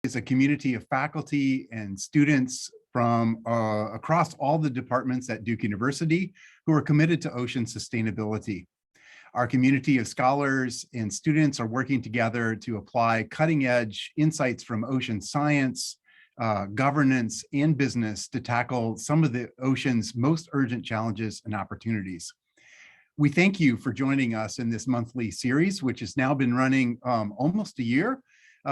is a community of faculty and students from across all the departments at Duke University who are committed to ocean sustainability. Our community of scholars and students are working together to apply cutting-edge insights from ocean science, governance, and business to tackle some of the ocean's most urgent challenges and opportunities. We thank you for joining us in this monthly series, which has now been running almost a year.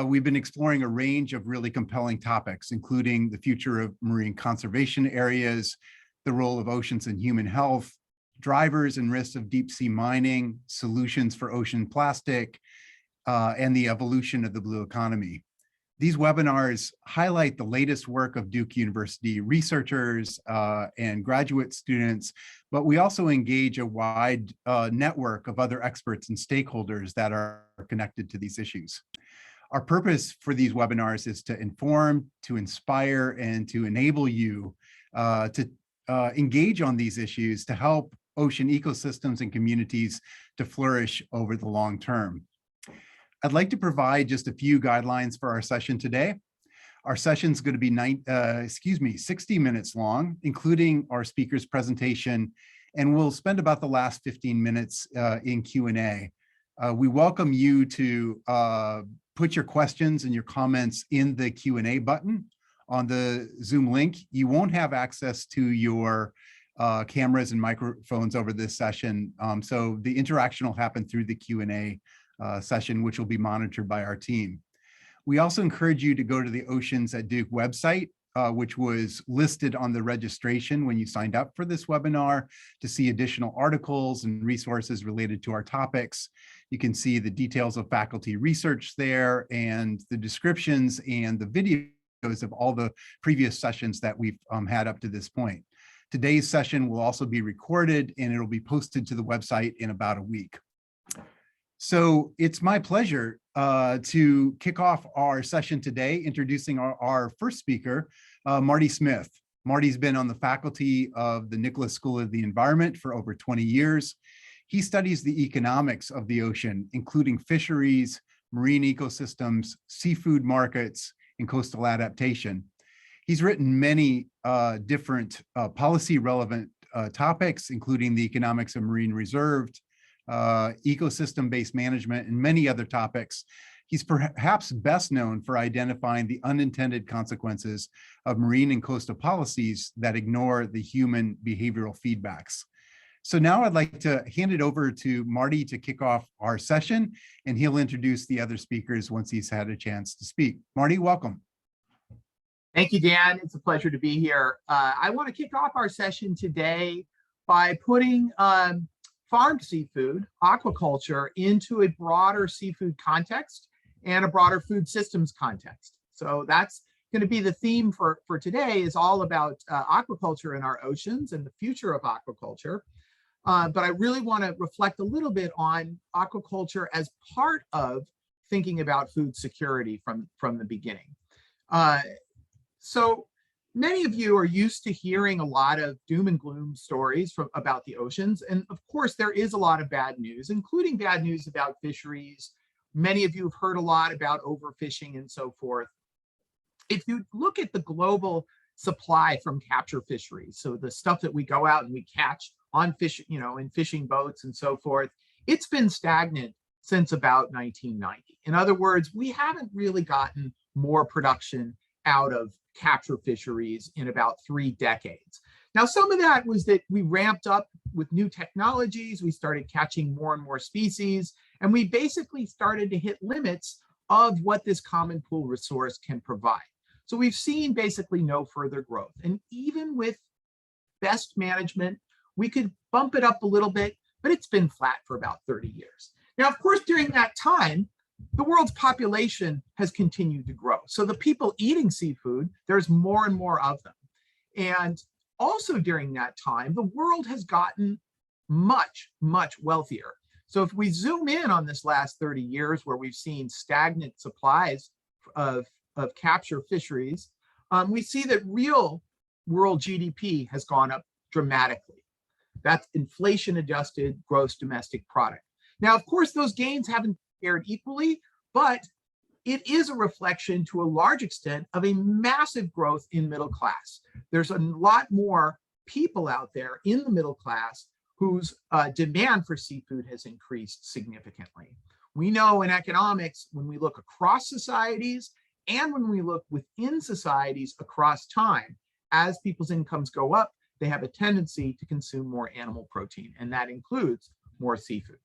We've been exploring a range of really compelling topics, including the future of marine conservation areas, the role of oceans in human health, drivers and risks of deep sea mining, solutions for ocean plastic, and the evolution of the blue economy. These webinars highlight the latest work of Duke University researchers and graduate students, but we also engage a wide network of other experts and stakeholders that are connected to these issues. Our purpose for these webinars is to inform, to inspire, and to enable you to engage on these issues to help ocean ecosystems and communities to flourish over the long term. I'd like to provide just a few guidelines for our session today. Our session is going to be 60 minutes long, including our speaker's presentation, and we'll spend about the last 15 minutes in Q&A. We welcome you to put your questions and your comments in the Q&A button on the Zoom link. You won't have access to your cameras and microphones over this session, so the interaction will happen through the Q&A session, which will be monitored by our team. We also encourage you to go to the Oceans at Duke website, which was listed on the registration when you signed up for this webinar, to see additional articles and resources related to our topics. You can see the details of faculty research there and the descriptions and the videos of all the previous sessions that we've had up to this point. Today's session will also be recorded and it'll be posted to the website in about a week. So it's my pleasure to kick off our session today, introducing our first speaker, Marty Smith. Marty's been on the faculty of the Nicholas School of the Environment for over 20 years. He studies the economics of the ocean, including fisheries, marine ecosystems, seafood markets, and coastal adaptation. He's written many different policy-relevant topics, including the economics of marine reserves, ecosystem-based management, and many other topics. He's perhaps best known for identifying the unintended consequences of marine and coastal policies that ignore the human behavioral feedbacks. So now I'd like to hand it over to Marty to kick off our session, and he'll introduce the other speakers once he's had a chance to speak. Marty, welcome. Thank you, Dan. It's a pleasure to be here. I want to kick off our session today by putting farmed seafood, aquaculture, into a broader seafood context and a broader food systems context. So that's going to be the theme for today, is all about aquaculture in our oceans and the future of aquaculture. But I really want to reflect a little bit on aquaculture as part of thinking about food security from the beginning. So many of you are used to hearing a lot of doom and gloom stories about the oceans. And of course, there is a lot of bad news, including bad news about fisheries. Many of you have heard a lot about overfishing and so forth. If you look at the global supply from capture fisheries, so the stuff that we go out and we catch on fish, in fishing boats and so forth, it's been stagnant since about 1990. In other words, we haven't really gotten more production out of capture fisheries in about 3 decades. Now, some of that was that we ramped up with new technologies, we started catching more and more species, and we basically started to hit limits of what this common pool resource can provide. So we've seen basically no further growth. And even with best management, we could bump it up a little bit, but it's been flat for about 30 years. Now, of course, during that time, the world's population has continued to grow. So the people eating seafood, there's more and more of them. And also during that time, the world has gotten much, much wealthier. So if we zoom in on this last 30 years where we've seen stagnant supplies of capture fisheries, we see that real world GDP has gone up dramatically. That's inflation adjusted gross domestic product. Now, of course, those gains haven't shared equally, but it is a reflection to a large extent of a massive growth in middle class. There's a lot more people out there in the middle class whose demand for seafood has increased significantly. We know in economics, when we look across societies and when we look within societies across time, as people's incomes go up, they have a tendency to consume more animal protein, and that includes more seafood.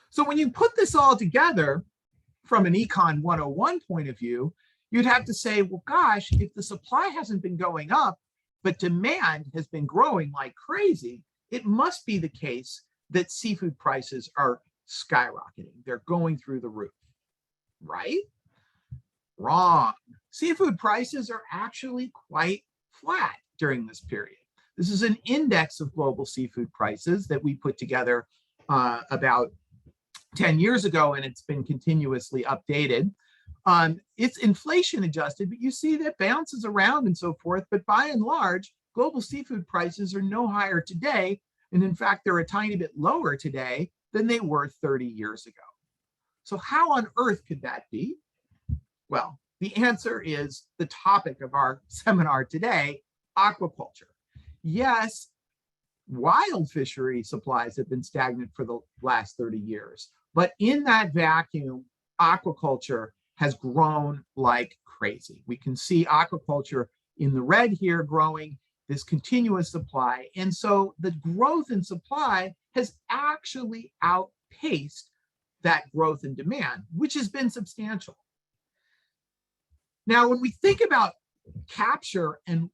So when you put this all together from an Econ 101 point of view, you'd have to say, well, gosh, if the supply hasn't been going up, but demand has been growing like crazy, it must be the case that seafood prices are skyrocketing. They're going through the roof, right? Wrong. Seafood prices are actually quite flat during this period. This is an index of global seafood prices that we put together about 10 years ago, and it's been continuously updated. It's inflation adjusted, but you see that bounces around and so forth. But by and large, global seafood prices are no higher today. And in fact, they're a tiny bit lower today than they were 30 years ago. So how on earth could that be? Well, the answer is the topic of our seminar today, aquaculture. Yes, wild fishery supplies have been stagnant for the last 30 years, but in that vacuum, aquaculture has grown like crazy. We can see aquaculture in the red here growing, this continuous supply. And so the growth in supply has actually outpaced that growth in demand, which has been substantial. Now, when we think about capture and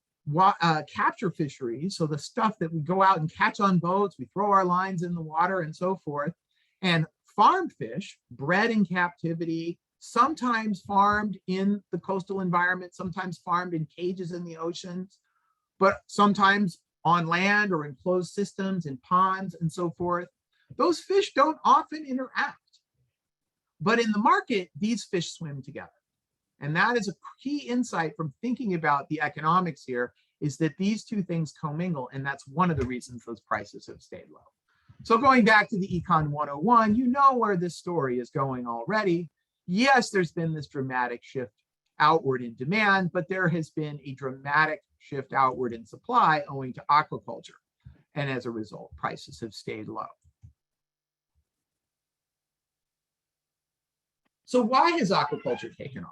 capture fisheries, so the stuff that we go out and catch on boats, we throw our lines in the water and so forth, and farmed fish, bred in captivity, sometimes farmed in the coastal environment, sometimes farmed in cages in the oceans, but sometimes on land or in closed systems, in ponds and so forth. Those fish don't often interact. But in the market, these fish swim together. And that is a key insight from thinking about the economics here, is that these two things commingle, and that's one of the reasons those prices have stayed low. So going back to the Econ 101, you know where this story is going already. Yes, there's been this dramatic shift outward in demand, but there has been a dramatic shift outward in supply owing to aquaculture. And as a result, prices have stayed low. So why has aquaculture taken off?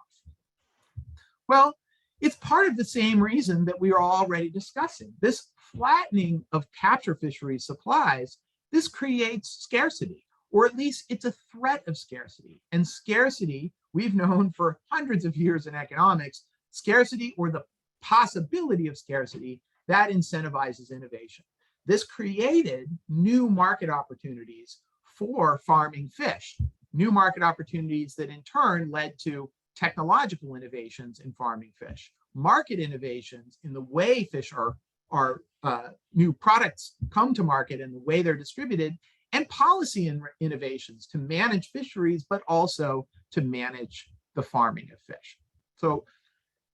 Well, it's part of the same reason that we are already discussing. This flattening of capture fishery supplies, this creates scarcity, or at least it's a threat of scarcity. And scarcity, we've known for hundreds of years in economics, scarcity or the possibility of scarcity, that incentivizes innovation. This created new market opportunities for farming fish, new market opportunities that in turn led to technological innovations in farming fish, market innovations in the way fish are new products come to market and the way they're distributed, and policy innovations to manage fisheries, but also to manage the farming of fish. So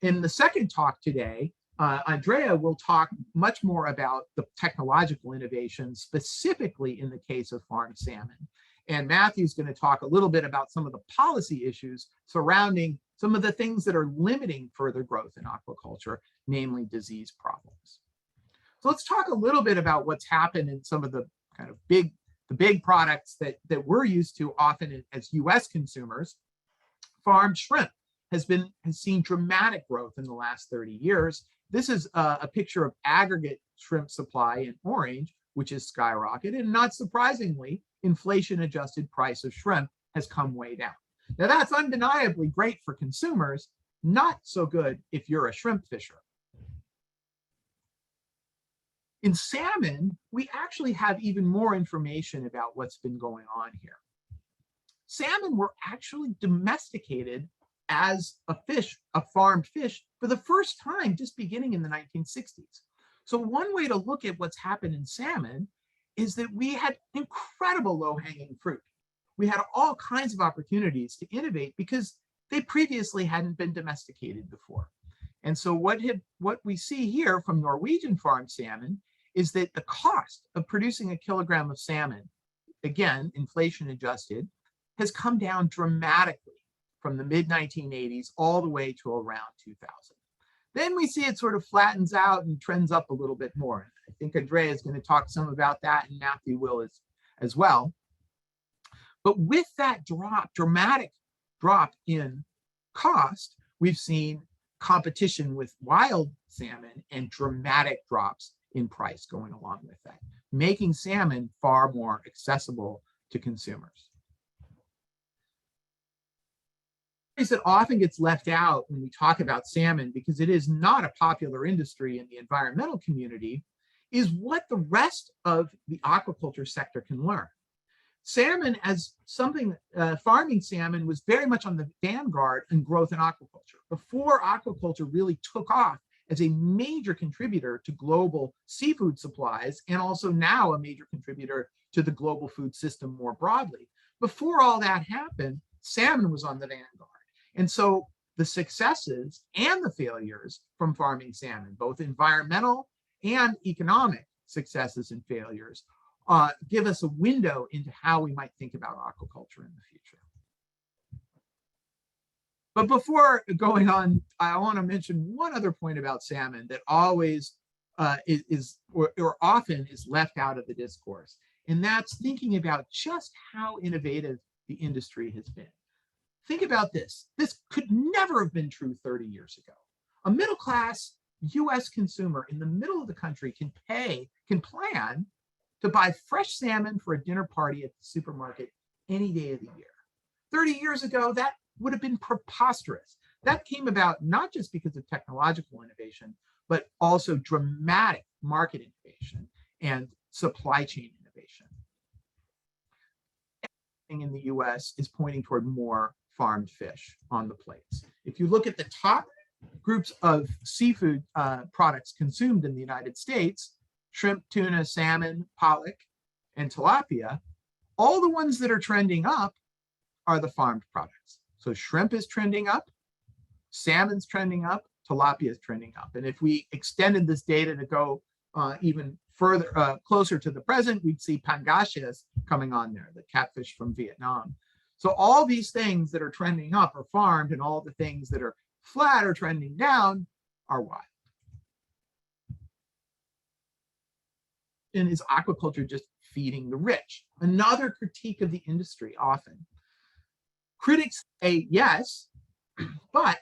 in the second talk today, Andrea will talk much more about the technological innovations, specifically in the case of farmed salmon. And Matthew's going to talk a little bit about some of the policy issues surrounding some of the things that are limiting further growth in aquaculture, namely disease problems. So let's talk a little bit about what's happened in some of the kind of big products that we're used to often as US consumers. Farmed shrimp has seen dramatic growth in the last 30 years. This is a picture of aggregate shrimp supply in orange, which is skyrocketed. And not surprisingly, inflation-adjusted price of shrimp has come way down. Now that's undeniably great for consumers, not so good if you're a shrimp fisher. In salmon, we actually have even more information about what's been going on here. Salmon were actually domesticated as a fish, a farmed fish, for the first time just beginning in the 1960s. So one way to look at what's happened in salmon is that we had incredible low-hanging fruit. We had all kinds of opportunities to innovate because they previously hadn't been domesticated before. And so what we see here from Norwegian farmed salmon is that the cost of producing a kilogram of salmon, again, inflation adjusted, has come down dramatically from the mid-1980s all the way to around 2000. Then we see it sort of flattens out and trends up a little bit more. I think Andrea is going to talk some about that, and Matthew will as well. But with that dramatic drop in cost, we've seen competition with wild salmon and dramatic drops in price going along with that, making salmon far more accessible to consumers. That often gets left out when we talk about salmon, because it is not a popular industry in the environmental community, is what the rest of the aquaculture sector can learn. Salmon as something, farming salmon was very much on the vanguard in growth in aquaculture. Before aquaculture really took off as a major contributor to global seafood supplies, and also now a major contributor to the global food system more broadly. Before all that happened, salmon was on the vanguard. And so the successes and the failures from farming salmon, both environmental and economic successes and failures, give us a window into how we might think about aquaculture in the future. But before going on, I want to mention one other point about salmon that always or often is left out of the discourse, and that's thinking about just how innovative the industry has been. Think about this. This could never have been true 30 years ago. A middle-class US consumer in the middle of the country can plan to buy fresh salmon for a dinner party at the supermarket any day of the year. 30 years ago, that would have been preposterous. That came about not just because of technological innovation, but also dramatic market innovation and supply chain innovation. Everything in the US is pointing toward more farmed fish on the plates. If you look at the top groups of seafood products consumed in the United States, shrimp, tuna, salmon, pollock, and tilapia, all the ones that are trending up are the farmed products. So shrimp is trending up, salmon's trending up, tilapia is trending up. And if we extended this data to go even further, closer to the present, we'd see pangasius coming on there, the catfish from Vietnam. So all these things that are trending up are farmed, and all the things that are flat or trending down are wild. And is aquaculture just feeding the rich? Another critique of the industry often. Critics say yes, but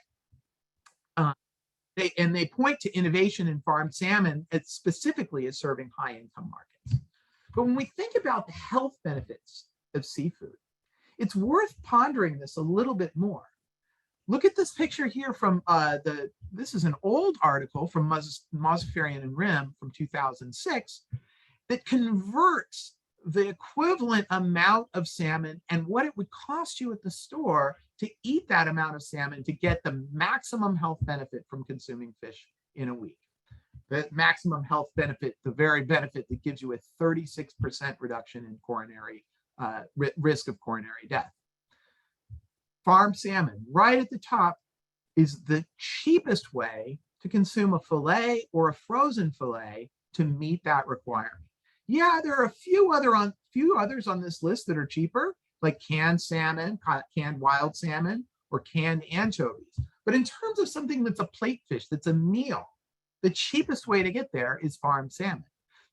they point to innovation in farmed salmon as specifically as serving high-income markets. But when we think about the health benefits of seafood, it's worth pondering this a little bit more. Look at this picture here from this is an old article from Mozaffarian and Rim from 2006 that converts the equivalent amount of salmon and what it would cost you at the store to eat that amount of salmon to get the maximum health benefit from consuming fish in a week. The maximum health benefit, the very benefit that gives you a 36% reduction in coronary risk of coronary death. Farmed salmon, right at the top, is the cheapest way to consume a fillet or a frozen fillet to meet that requirement. Yeah, there are a few others on this list that are cheaper, like canned salmon, canned wild salmon, or canned anchovies. But in terms of something that's a plate fish, that's a meal, the cheapest way to get there is farmed salmon.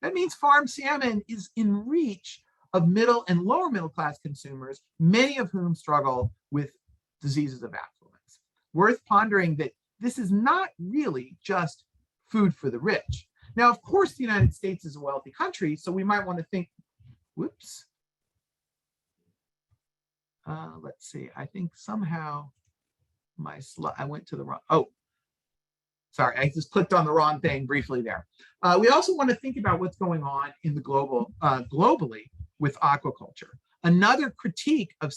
That means farmed salmon is in reach of middle and lower middle class consumers, many of whom struggle with diseases of affluence. Worth pondering that this is not really just food for the rich. Now, of course, the United States is a wealthy country, so we might want to think, whoops. Let's see, I think somehow my slide, I went to the wrong, oh, sorry, I just clicked on the wrong thing briefly there. We also want to think about what's going on in the globally with aquaculture. Another critique of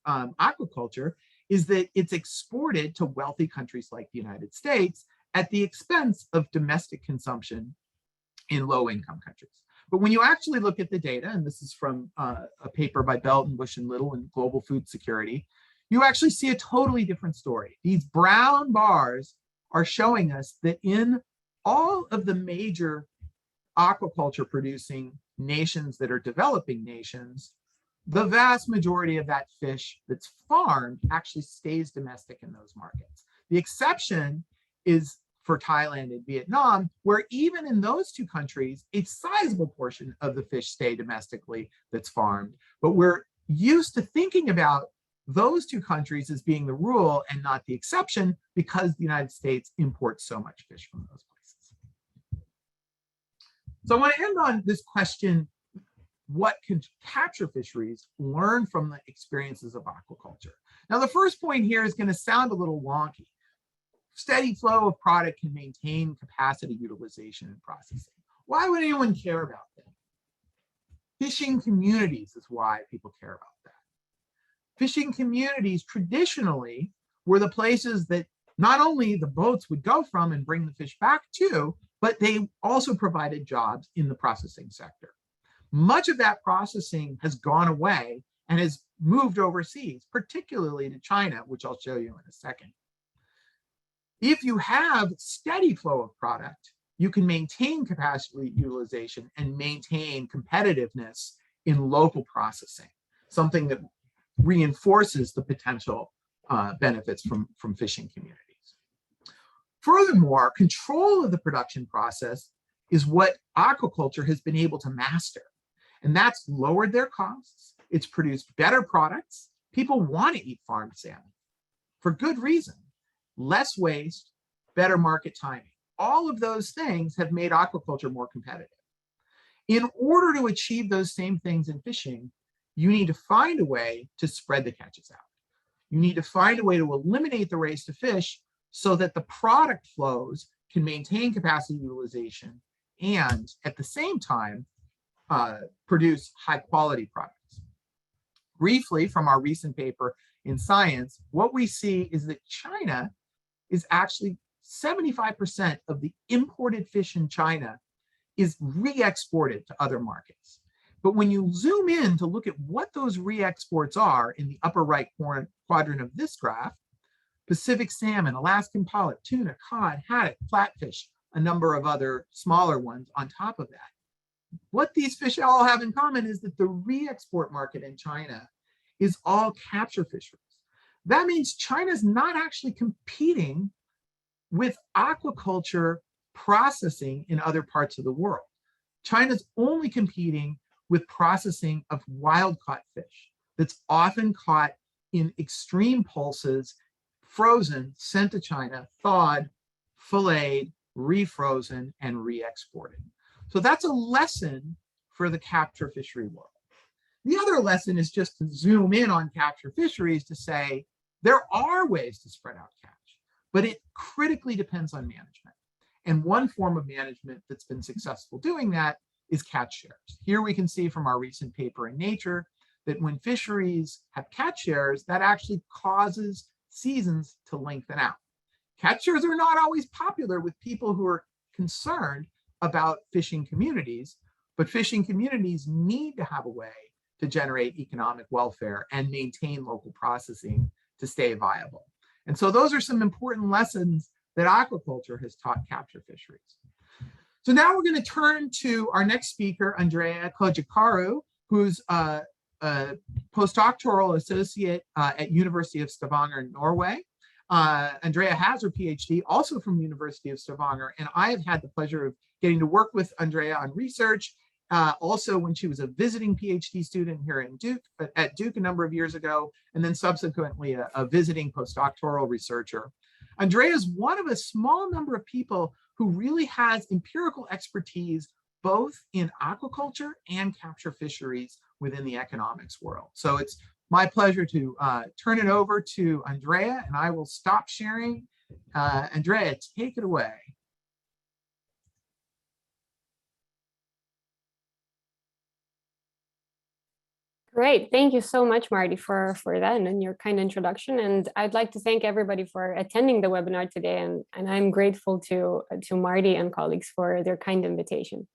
aquaculture is that it's exported to wealthy countries like the United States at the expense of domestic consumption in low-income countries. But when you actually look at the data, and this is from a paper by Belton, Bush, and Little in Global Food Security, you actually see a totally different story. These brown bars are showing us that in all of the major aquaculture producing nations that are developing nations, the vast majority of that fish that's farmed actually stays domestic in those markets. The exception is for Thailand and Vietnam, where even in those two countries, a sizable portion of the fish stay domestically that's farmed. But we're used to thinking about those two countries as being the rule and not the exception because the United States imports so much fish from those places. So I want to end on this question: what can capture fisheries learn from the experiences of aquaculture? Now, the first point here is going to sound a little wonky. Steady flow of product can maintain capacity utilization and processing. Why would anyone care about that? Fishing communities is why people care about that. Fishing communities traditionally were the places that not only the boats would go from and bring the fish back to, but they also provided jobs in the processing sector. Much of that processing has gone away and has moved overseas, particularly to China, which I'll show you in a second. If you have steady flow of product, you can maintain capacity utilization and maintain competitiveness in local processing, something that reinforces the potential benefits from fishing communities. Furthermore, control of the production process is what aquaculture has been able to master. And that's lowered their costs. It's produced better products. People want to eat farmed salmon for good reason. Less waste, better market timing. All of those things have made aquaculture more competitive. In order to achieve those same things in fishing, you need to find a way to spread the catches out. You need to find a way to eliminate the race to fish so that the product flows can maintain capacity utilization and at the same time produce high quality products. Briefly, from our recent paper in Science, what we see is that China is actually 75% of the imported fish in China is re-exported to other markets. But when you zoom in to look at what those re-exports are in the upper right quadrant of this graph, Pacific salmon, Alaskan pollock, tuna, cod, haddock, flatfish, a number of other smaller ones on top of that. What these fish all have in common is that the re-export market in China is all capture fisheries. That means China's not actually competing with aquaculture processing in other parts of the world. China's only competing with processing of wild-caught fish that's often caught in extreme pulses, frozen, sent to China, thawed, filleted, refrozen, and re-exported. So that's a lesson for the capture fishery world. The other lesson is just to zoom in on capture fisheries to say there are ways to spread out catch, but it critically depends on management. And one form of management that's been successful doing that is catch shares. Here we can see from our recent paper in Nature that when fisheries have catch shares, that actually causes seasons to lengthen out. Catch shares are not always popular with people who are concerned about fishing communities, but fishing communities need to have a way to generate economic welfare and maintain local processing to stay viable. And so those are some important lessons that aquaculture has taught capture fisheries. So now we're going to turn to our next speaker, Andrea Kojikaru, who's a postdoctoral associate at University of Stavanger in Norway. Andrea has her PhD also from University of Stavanger, and I have had the pleasure of getting to work with Andrea on research, also when she was a visiting PhD student here at Duke a number of years ago, and then subsequently a visiting postdoctoral researcher. Andrea is one of a small number of people who really has empirical expertise both in aquaculture and capture fisheries within the economics world. So it's my pleasure to turn it over to Andrea, and I will stop sharing. Andrea, take it away. Great. Thank you so much, Marty, for that and your kind introduction. And I'd like to thank everybody for attending the webinar today. And I'm grateful to Marty and colleagues for their kind invitation.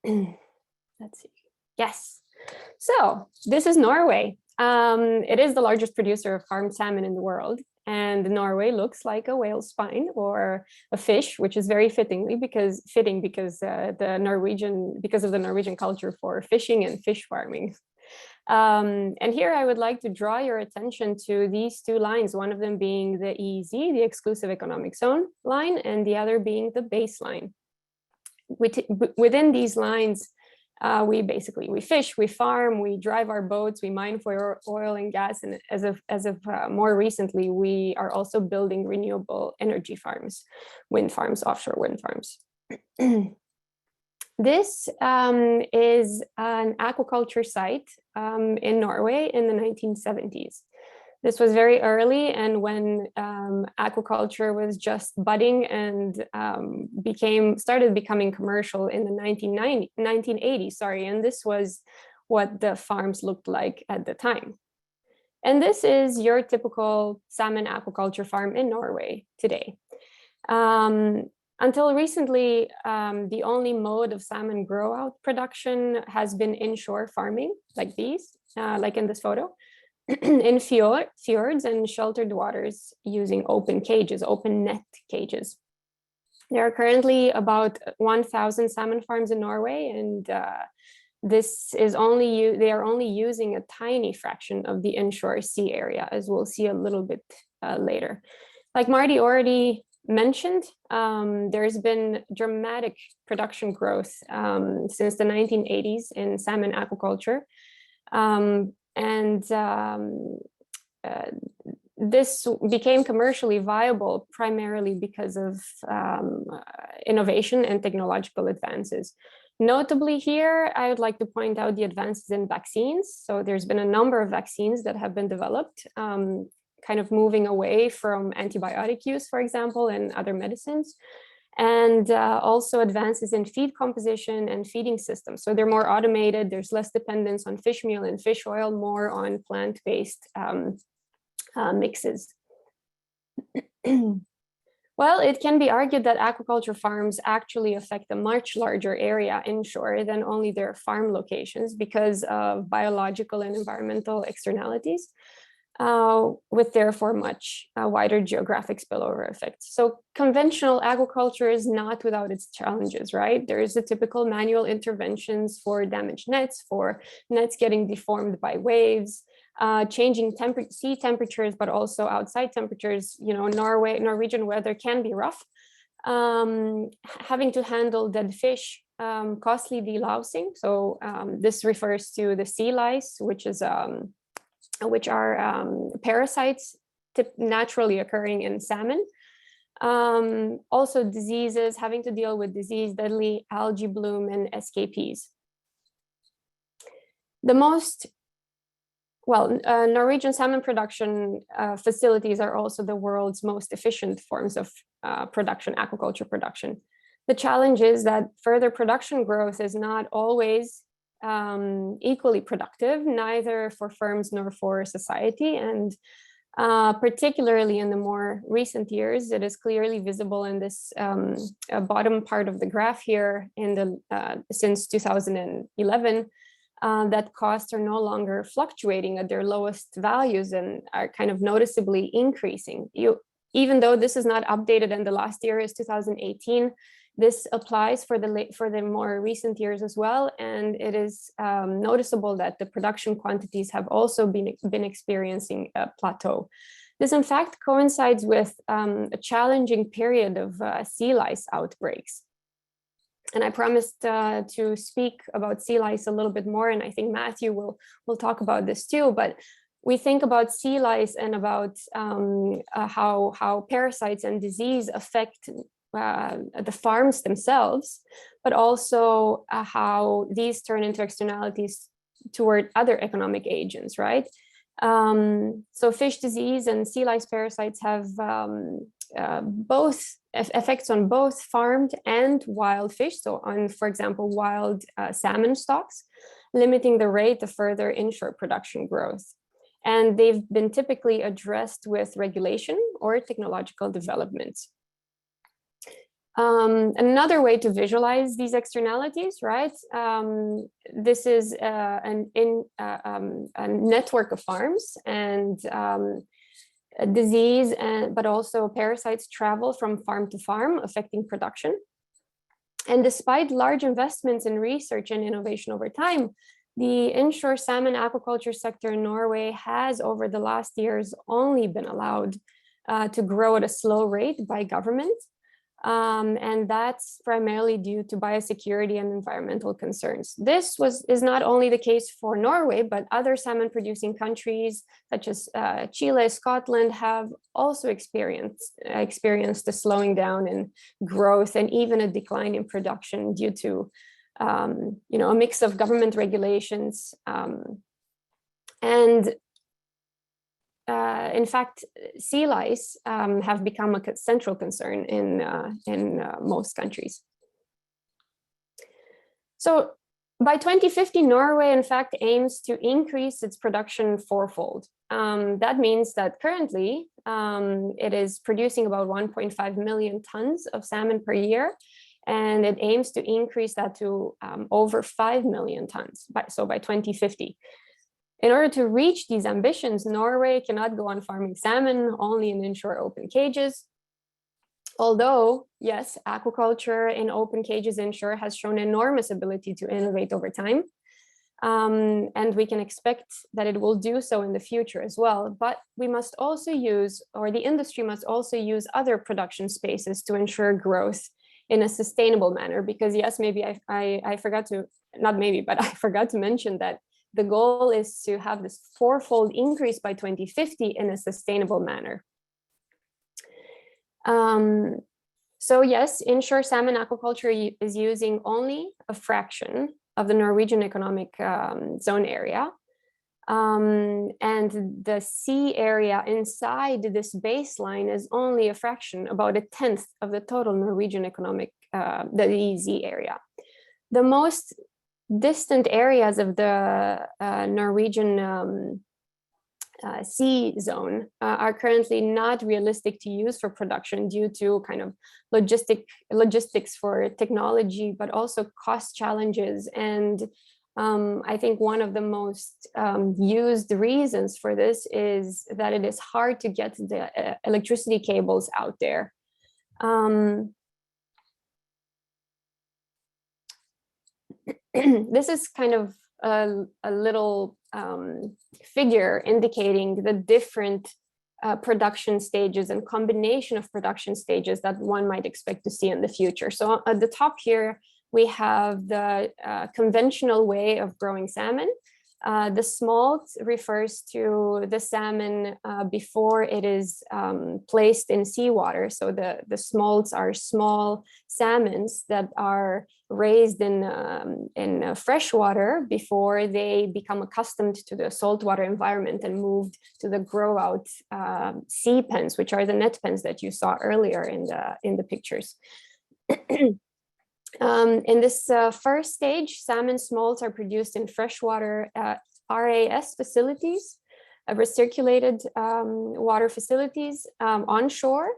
Let's see. Yes. So this is Norway. It is the largest producer of farmed salmon in the world. And Norway looks like a whale spine or a fish, which is very fitting because of the Norwegian culture for fishing and fish farming. And here I would like to draw your attention to these two lines, one of them being the EEZ, the exclusive economic zone line, and the other being the baseline. Within these lines, we fish, we farm, we drive our boats, we mine for oil and gas, and as of more recently, we are also building renewable energy farms, wind farms, offshore wind farms. This is an aquaculture site in Norway in the 1970s. This was very early, and when aquaculture was just budding and started becoming commercial in the 1980s, and this was what the farms looked like at the time. And this is your typical salmon aquaculture farm in Norway today. Until recently, the only mode of salmon grow-out production has been inshore farming, like these, like in this photo, in fjords and sheltered waters using open cages, open net cages. There are currently about 1,000 salmon farms in Norway, and they are only using a tiny fraction of the inshore sea area, as we'll see a little bit later. Like Marty already mentioned, there's been dramatic production growth since the 1980s in salmon aquaculture. This became commercially viable primarily because of innovation and technological advances. Notably here, I would like to point out the advances in vaccines. So there's been a number of vaccines that have been developed, kind of moving away from antibiotic use, for example, and other medicines, and also advances in feed composition and feeding systems. So they're more automated, there's less dependence on fish meal and fish oil, more on plant-based mixes. Well, it can be argued that aquaculture farms actually affect a much larger area inshore than only their farm locations because of biological and environmental externalities, with therefore much wider geographic spillover effects. So conventional aquaculture is not without its challenges, right? There is the typical manual interventions for damaged nets, for nets getting deformed by waves, changing sea temperatures, but also outside temperatures. You know, Norwegian weather can be rough. Having to handle dead fish, costly delousing. So this refers to the sea lice, which are parasites naturally occurring in salmon. Also diseases, having to deal with disease, deadly algae bloom, and escapees. Norwegian salmon production facilities are also the world's most efficient forms of aquaculture production. The challenge is that further production growth is not always equally productive, neither for firms nor for society. And particularly in the more recent years, it is clearly visible in this bottom part of the graph here since 2011, that costs are no longer fluctuating at their lowest values and are kind of noticeably increasing. Even though this is not updated and the last year is 2018, this applies for the more recent years as well, and it is noticeable that the production quantities have also been experiencing a plateau. This, in fact, coincides with a challenging period of sea lice outbreaks. And I promised to speak about sea lice a little bit more, and I think Matthew will talk about this too. But we think about sea lice and about how parasites and disease affect the farms themselves, but also how these turn into externalities toward other economic agents, right? So fish disease and sea lice parasites have both effects on both farmed and wild fish. So on, for example, wild salmon stocks, limiting the rate of further inshore production growth. And they've been typically addressed with regulation or technological developments. Another way to visualize these externalities, right? This is a network of farms, and disease but also parasites travel from farm to farm, affecting production. And despite large investments in research and innovation over time, The inshore salmon aquaculture sector in Norway has over the last years only been allowed to grow at a slow rate by government. And that's primarily due to biosecurity and environmental concerns. This is not only the case for Norway, but other salmon producing countries such as Chile, Scotland have also experienced a slowing down in growth and even a decline in production due to a mix of government regulations and in fact, sea lice have become a central concern in most countries. So by 2050, Norway, in fact, aims to increase its production fourfold. That means that currently it is producing about 1.5 million tons of salmon per year, and it aims to increase that to over 5 million tons by 2050. In order to reach these ambitions, Norway cannot go on farming salmon only in inshore open cages. Although, yes, aquaculture in open cages inshore has shown enormous ability to innovate over time. And we can expect that it will do so in the future as well. But we must also use, or the industry must also use other production spaces to ensure growth in a sustainable manner. Because yes, maybe I forgot to, not maybe, but I forgot to mention that the goal is to have this fourfold increase by 2050 in a sustainable manner. So yes, inshore salmon aquaculture is using only a fraction of the Norwegian economic zone area. And the sea area inside this baseline is only a fraction, about 1/10 of the total Norwegian economic, the EEZ area. The most distant areas of the Norwegian sea zone are currently not realistic to use for production due to kind of logistics for technology, but also cost challenges. And I think one of the most used reasons for this is that it is hard to get the electricity cables out there. This is kind of a little figure indicating the different production stages and combination of production stages that one might expect to see in the future. So at the top here, we have the conventional way of growing salmon. The smolt refers to the salmon before it is placed in seawater. So the smolts are small salmons that are raised in fresh water before they become accustomed to the saltwater environment and moved to the grow out sea pens, which are the net pens that you saw earlier in the pictures. In this first stage, salmon smolts are produced in freshwater RAS facilities, recirculated water facilities onshore.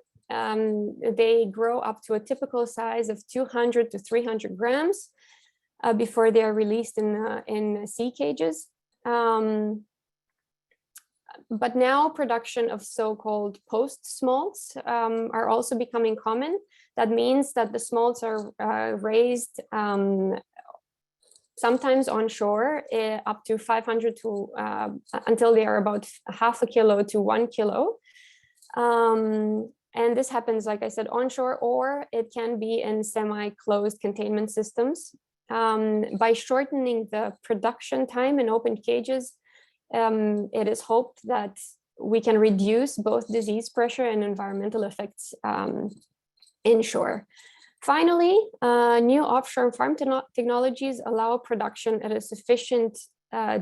They grow up to a typical size of 200 to 300 grams before they are released in sea cages. But now production of so-called post smolts are also becoming common. That means that the smolts are raised sometimes onshore up to 500 to until they are about 0.5 kilo to 1 kilo. And this happens, like I said, onshore, or it can be in semi-closed containment systems. By shortening the production time in open cages, it is hoped that we can reduce both disease pressure and environmental effects inshore. Finally, new offshore farm technologies allow production at a sufficient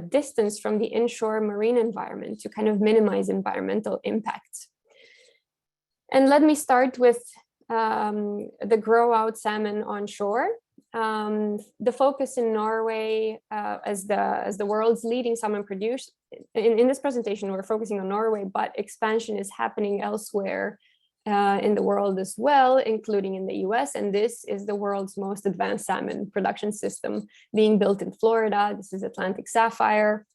distance from the inshore marine environment to kind of minimize environmental impacts. And let me start with the grow out salmon onshore. The focus in Norway as the world's leading salmon producer. In this presentation, we're focusing on Norway, but expansion is happening elsewhere in the world as well, including in the US. And this is the world's most advanced salmon production system being built in Florida. This is Atlantic Sapphire.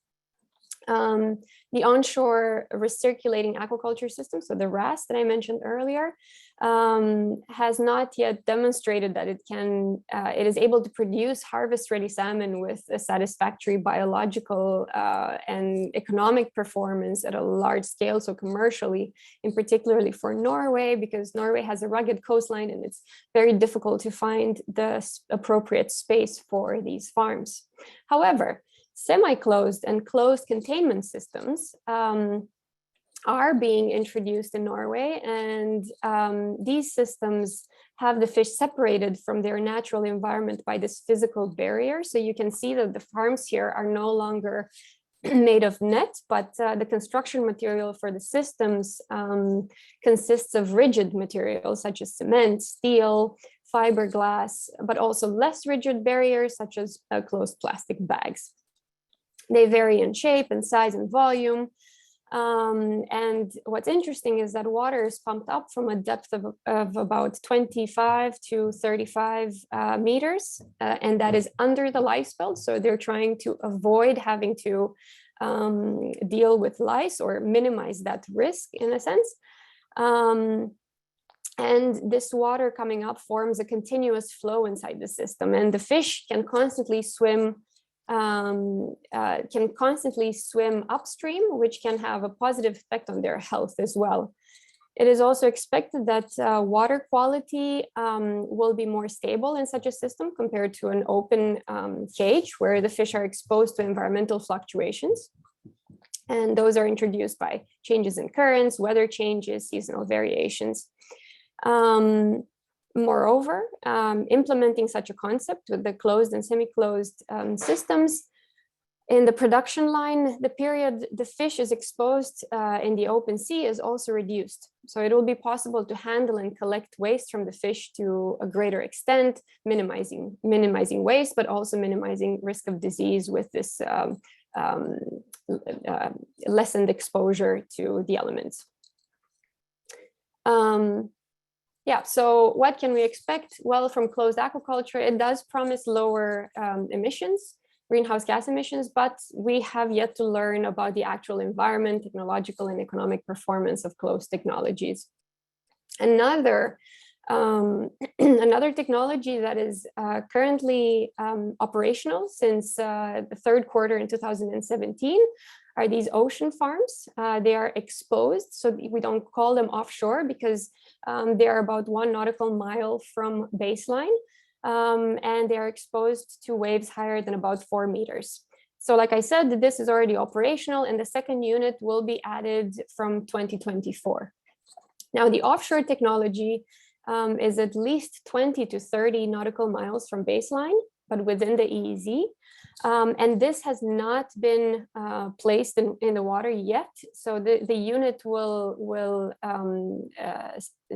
The onshore recirculating aquaculture system, so the RAS that I mentioned earlier, has not yet demonstrated that it is able to produce harvest-ready salmon with a satisfactory biological and economic performance at a large scale, so commercially, in particularly for Norway, because Norway has a rugged coastline and it's very difficult to find the appropriate space for these farms. However, semi-closed and closed containment systems are being introduced in Norway, and these systems have the fish separated from their natural environment by this physical barrier. So you can see that the farms here are no longer made of net, but the construction material for the systems consists of rigid materials such as cement, steel, fiberglass, but also less rigid barriers such as closed plastic bags. They vary in shape and size and volume. And what's interesting is that water is pumped up from a depth of about 25 to 35 meters, and that is under the lice belt. So they're trying to avoid having to deal with lice or minimize that risk in a sense. And this water coming up forms a continuous flow inside the system, and the fish can constantly swim upstream, which can have a positive effect on their health as well. It is also expected that water quality will be more stable in such a system compared to an open cage where the fish are exposed to environmental fluctuations. And those are introduced by changes in currents, weather changes, seasonal variations. Moreover, implementing such a concept with the closed and semi-closed systems in the production line, the period the fish is exposed in the open sea is also reduced. So it will be possible to handle and collect waste from the fish to a greater extent, minimizing waste, but also minimizing risk of disease with this lessened exposure to the elements. Yeah, so what can we expect? Well, from closed aquaculture, it does promise lower emissions, greenhouse gas emissions, but we have yet to learn about the actual environment, technological and economic performance of closed technologies. Another technology that is currently operational since the third quarter in 2017 are these ocean farms. They are exposed, so we don't call them offshore because they are about 1 nautical mile from baseline, and they are exposed to waves higher than about 4 meters. So like I said, this is already operational, and the second unit will be added from 2024. Now, the offshore technology is at least 20 to 30 nautical miles from baseline, but within the EEZ. And this has not been placed in the water yet. So the unit will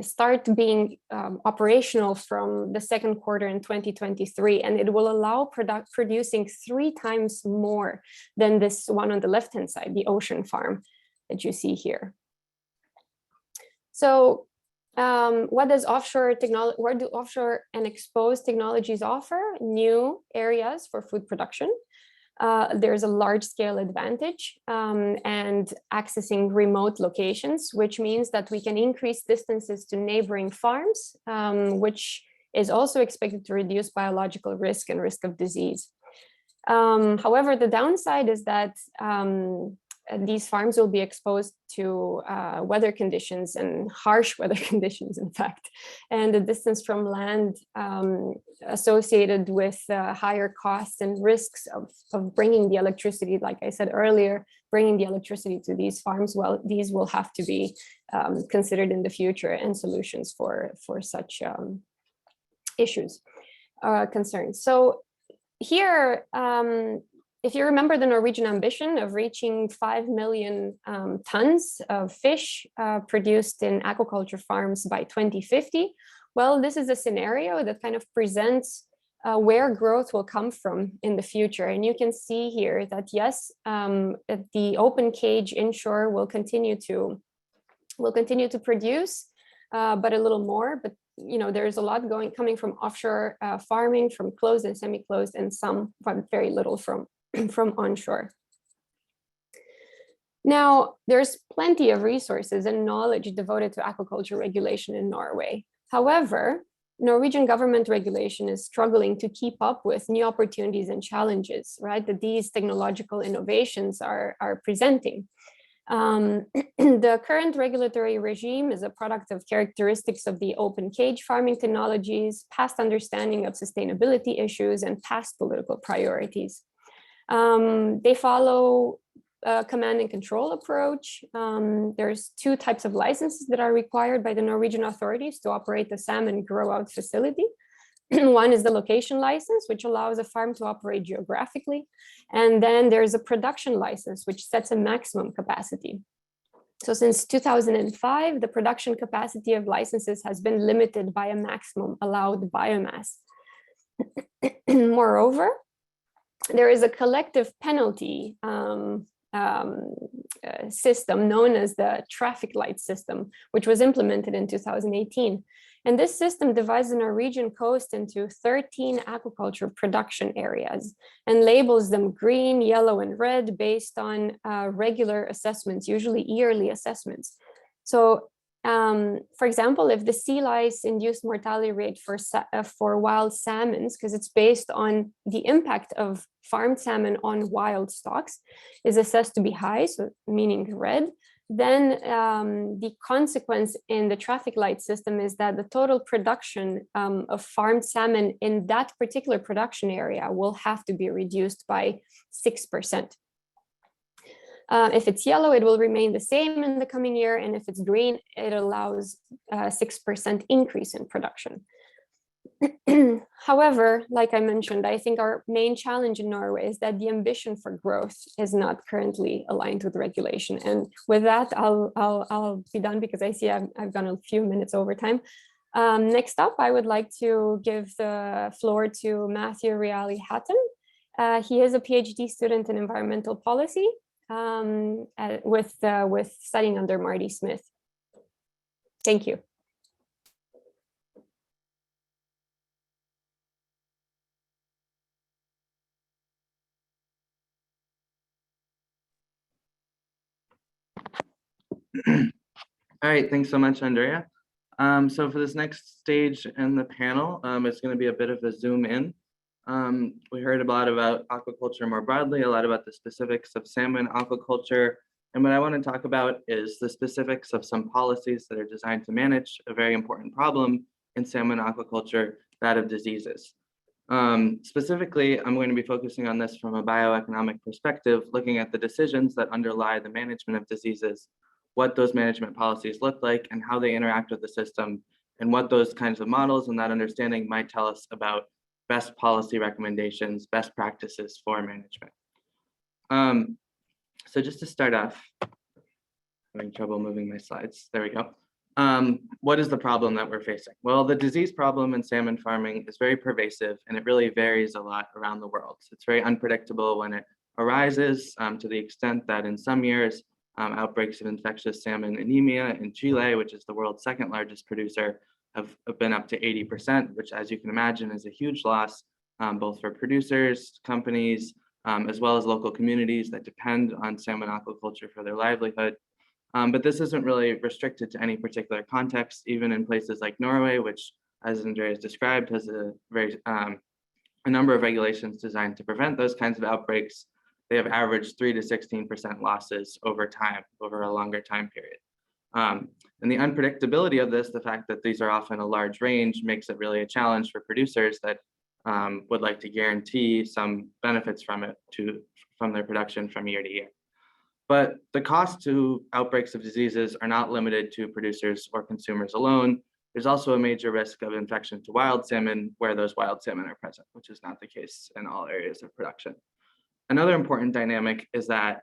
start being operational from the second quarter in 2023, and it will allow producing 3 times more than this one on the left-hand side, the ocean farm that you see here. So what does offshore technology, what do offshore and exposed technologies offer? New areas for food production. There's a large scale advantage and accessing remote locations, which means that we can increase distances to neighboring farms, which is also expected to reduce biological risk and risk of disease. However, the downside is that these farms will be exposed to weather conditions and harsh weather conditions, in fact, and the distance from land associated with higher costs and risks of bringing the electricity, like I said earlier, bringing the electricity to these farms. Well, these will have to be considered in the future, and solutions for such issues, concerns. So here, if you remember the Norwegian ambition of reaching 5 million tons of fish produced in aquaculture farms by 2050, well, this is a scenario that kind of presents where growth will come from in the future. And you can see here that, yes, the open cage inshore will continue to produce, but a little more. But you know, there's a lot coming from offshore farming, from closed and semi-closed, and some, but very little from onshore. Now, there's plenty of resources and knowledge devoted to aquaculture regulation in Norway. However, Norwegian government regulation is struggling to keep up with new opportunities and challenges, right, that these technological innovations are presenting. The current regulatory regime is a product of characteristics of the open cage farming technologies, past understanding of sustainability issues, and past political priorities. They follow a command and control approach. There's two types of licenses that are required by the Norwegian authorities to operate the salmon grow-out facility. One is the location license, which allows a farm to operate geographically. And then there's a production license, which sets a maximum capacity. So since 2005, the production capacity of licenses has been limited by a maximum allowed biomass. Moreover, there is a collective penalty system known as the Trafficlight system, which was implemented in 2018. And this system divides the Norwegian coast into 13 aquaculture production areas and labels them green, yellow, and red based on regular assessments, usually yearly assessments. So, for example, if the sea lice induced mortality rate for wild salmons, because it's based on the impact of farmed salmon on wild stocks, is assessed to be high, so meaning red, then the consequence in the Trafficlight system is that the total production of farmed salmon in that particular production area will have to be reduced by 6%. If it's yellow, it will remain the same in the coming year, and if it's green, it allows a 6% increase in production. However, like I mentioned, I think our main challenge in Norway is that the ambition for growth is not currently aligned with regulation. And with that, I'll be done because I see I've gone a few minutes over time. Next up, I would like to give the floor to Matthew Reali Hatton. He is a PhD student in environmental policy with studying under Marty Smith. Thank you. All right, thanks so much, Andrea. So for this next stage in the panel, it's going to be a bit of a zoom in. We heard a lot about aquaculture more broadly, a lot about the specifics of salmon aquaculture. And what I want to talk about is the specifics of some policies that are designed to manage a very important problem in salmon aquaculture, that of diseases. Specifically, I'm going to be focusing on this from a bioeconomic perspective, looking at the decisions that underlie the management of diseases, what those management policies look like and how they interact with the system, and what those kinds of models and that understanding might tell us about best policy recommendations, best practices for management. So just to start off, having trouble moving my slides. There we go. What is the problem that we're facing? Well, the disease problem in salmon farming is very pervasive and it really varies a lot around the world. So it's very unpredictable when it arises, to the extent that in some years, outbreaks of infectious salmon anemia in Chile, which is the world's second largest producer, have been up to 80%, which, as you can imagine, is a huge loss, both for producers, companies, as well as local communities that depend on salmon aquaculture for their livelihood. But this isn't really restricted to any particular context, even in places like Norway, which, as Andreas described, has a number of regulations designed to prevent those kinds of outbreaks. They have averaged 3 to 16% losses over time, over a longer time period. And the unpredictability of this, the fact that these are often a large range, makes it really a challenge for producers that would like to guarantee some benefits from it from their production from year to year. But the cost to outbreaks of diseases are not limited to producers or consumers alone. There's also a major risk of infection to wild salmon where those wild salmon are present, which is not the case in all areas of production. Another important dynamic is that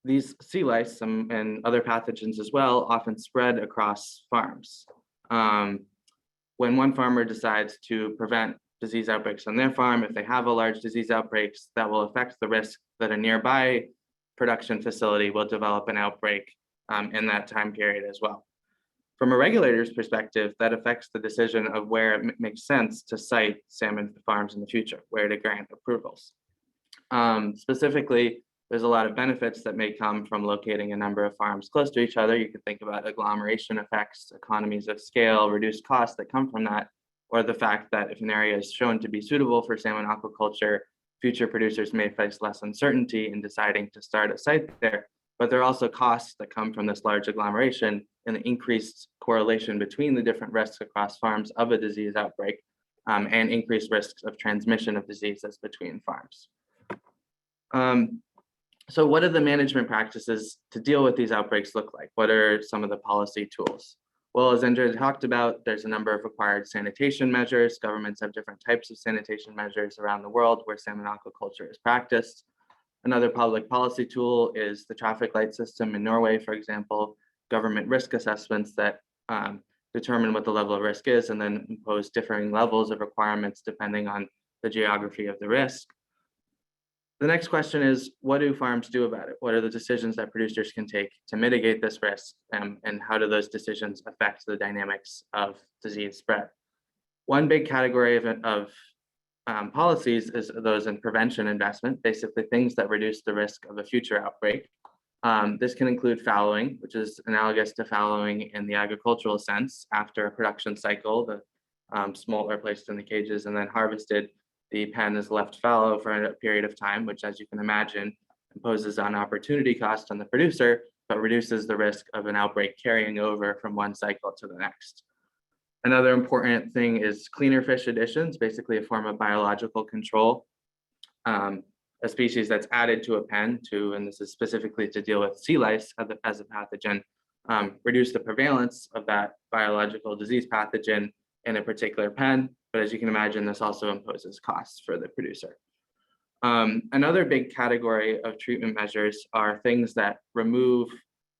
these sea lice and other pathogens as well often spread across farms. When one farmer decides to prevent disease outbreaks on their farm, if they have a large disease outbreaks, that will affect the risk that a nearby production facility will develop an outbreak in that time period as well. From a regulator's perspective, that affects the decision of where it makes sense to site salmon farms in the future, where to grant approvals. Specifically, There's a lot of benefits that may come from locating a number of farms close to each other. You could think about agglomeration effects, economies of scale, reduced costs that come from that, or the fact that if an area is shown to be suitable for salmon aquaculture, future producers may face less uncertainty in deciding to start a site there. But there are also costs that come from this large agglomeration and the increased correlation between the different risks across farms of a disease outbreak, and increased risks of transmission of diseases between farms. So what do the management practices to deal with these outbreaks look like? What are some of the policy tools? Well, as Andrea talked about, there's a number of required sanitation measures. Governments have different types of sanitation measures around the world where salmon aquaculture is practiced. Another public policy tool is the Trafficlight system in Norway, for example, government risk assessments that determine what the level of risk is and then impose differing levels of requirements depending on the geography of the risk. The next question is, what do farms do about it? What are the decisions that producers can take to mitigate this risk, and how do those decisions affect the dynamics of disease spread? One big category of policies is those in prevention investment, basically things that reduce the risk of a future outbreak. This can include fallowing, which is analogous to fallowing in the agricultural sense. After a production cycle, the smolt are placed in the cages and then harvested. The pen is left fallow for a period of time, which, as you can imagine, imposes an opportunity cost on the producer, but reduces the risk of an outbreak carrying over from one cycle to the next. Another important thing is cleaner fish additions, basically a form of biological control. A species that's added to a pen and this is specifically to deal with sea lice as a pathogen, reduce the prevalence of that biological disease pathogen in a particular pen. But as you can imagine, this also imposes costs for the producer. Another big category of treatment measures are things that remove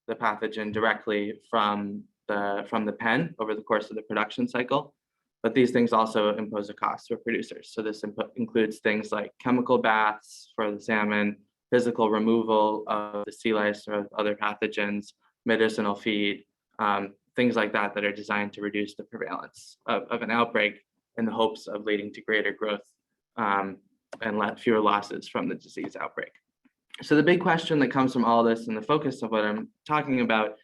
the pathogen directly from the pen over the course of the production cycle. But these things also impose a cost for producers. So this includes things like chemical baths for the salmon, physical removal of the sea lice or other pathogens, medicinal feed, things like that that are designed to reduce the prevalence of an outbreak in the hopes of leading to greater growth and fewer losses from the disease outbreak. So the big question that comes from all this and the focus of what I'm talking about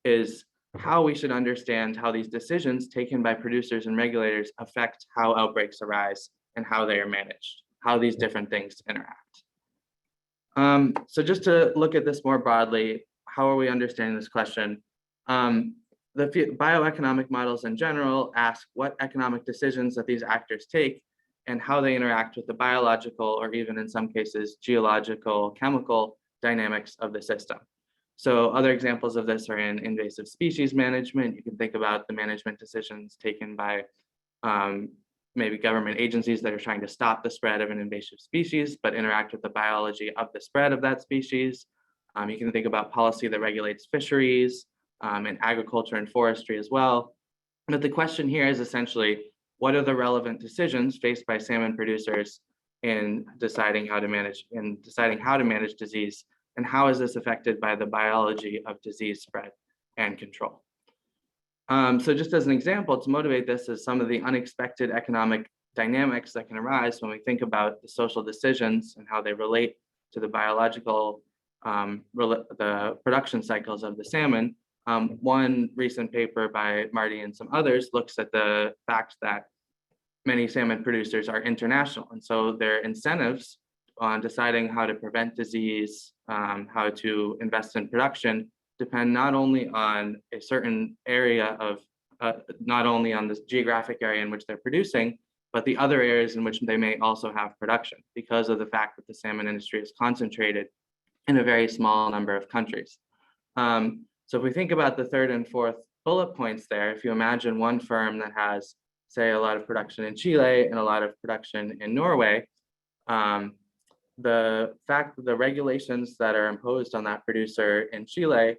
is how we should understand how these decisions taken by producers and regulators affect how outbreaks arise and how they are managed, how these different things interact. So just to look at this more broadly, how are we understanding this question? The bioeconomic models in general ask what economic decisions that these actors take and how they interact with the biological or even in some cases geological, chemical dynamics of the system. So other examples of this are in invasive species management. You can think about the management decisions taken by maybe government agencies that are trying to stop the spread of an invasive species, but interact with the biology of the spread of that species. You can think about policy that regulates fisheries and agriculture and forestry as well. But the question here is essentially, what are the relevant decisions faced by salmon producers in deciding how to manage disease, and how is this affected by the biology of disease spread and control? So just as an example, to motivate this is some of the unexpected economic dynamics that can arise when we think about the social decisions and how they relate to the biological, the production cycles of the salmon. One recent paper by Marty and some others looks at the fact that many salmon producers are international. And so their incentives on deciding how to prevent disease, how to invest in production, depend not only on a certain area of, not only on this geographic area in which they're producing, but the other areas in which they may also have production because of the fact that the salmon industry is concentrated in a very small number of countries. So if we think about the third and fourth bullet points there, if you imagine one firm that has, say, a lot of production in Chile and a lot of production in Norway, the fact that the regulations that are imposed on that producer in Chile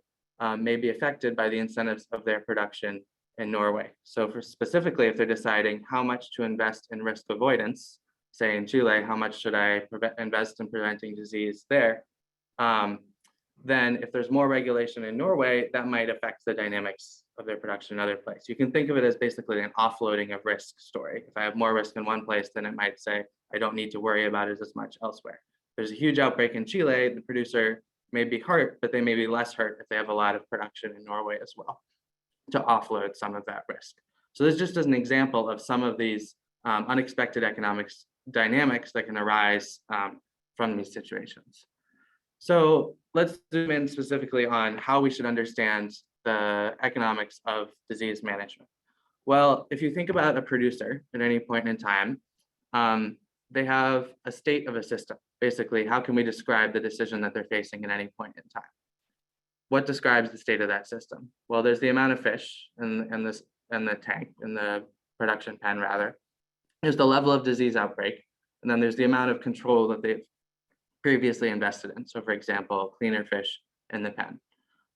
may be affected by the incentives of their production in Norway. So specifically, if they're deciding how much to invest in risk avoidance, say in Chile, how much should I invest in preventing disease there? Then if there's more regulation in Norway, that might affect the dynamics of their production in other places. You can think of it as basically an offloading of risk story. If I have more risk in one place, then it might say, I don't need to worry about it as much elsewhere. there's a huge outbreak in Chile, the producer may be hurt, but they may be less hurt if they have a lot of production in Norway as well, to offload some of that risk. So this just is an example of some of these unexpected economics dynamics that can arise from these situations. So let's zoom in specifically on how we should understand the economics of disease management. Well, if you think about a producer at any point in time, they have a state of a system. Basically, how can we describe the decision that they're facing at any point in time? What describes the state of that system? Well, there's the amount of fish in the tank, in the production pen rather. There's the level of disease outbreak, and then there's the amount of control that they've previously invested in. So for example, cleaner fish in the pen.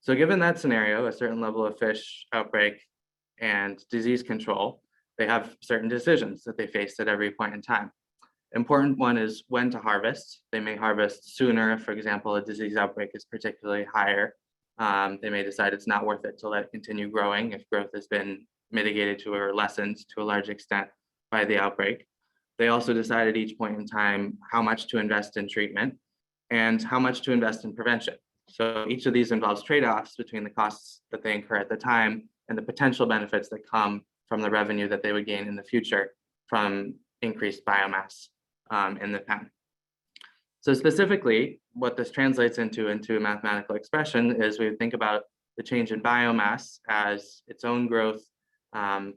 So given that scenario, a certain level of fish outbreak and disease control, they have certain decisions that they face at every point in time. Important one is when to harvest. They may harvest sooner. For example, a disease outbreak is particularly higher. They may decide it's not worth it to let it continue growing if growth has been mitigated to or lessened to a large extent by the outbreak. They also decide at each point in time how much to invest in treatment and how much to invest in prevention. So each of these involves trade-offs between the costs that they incur at the time and the potential benefits that come from the revenue that they would gain in the future from increased biomass in the pen. So specifically, what this translates into a mathematical expression is we think about the change in biomass as its own growth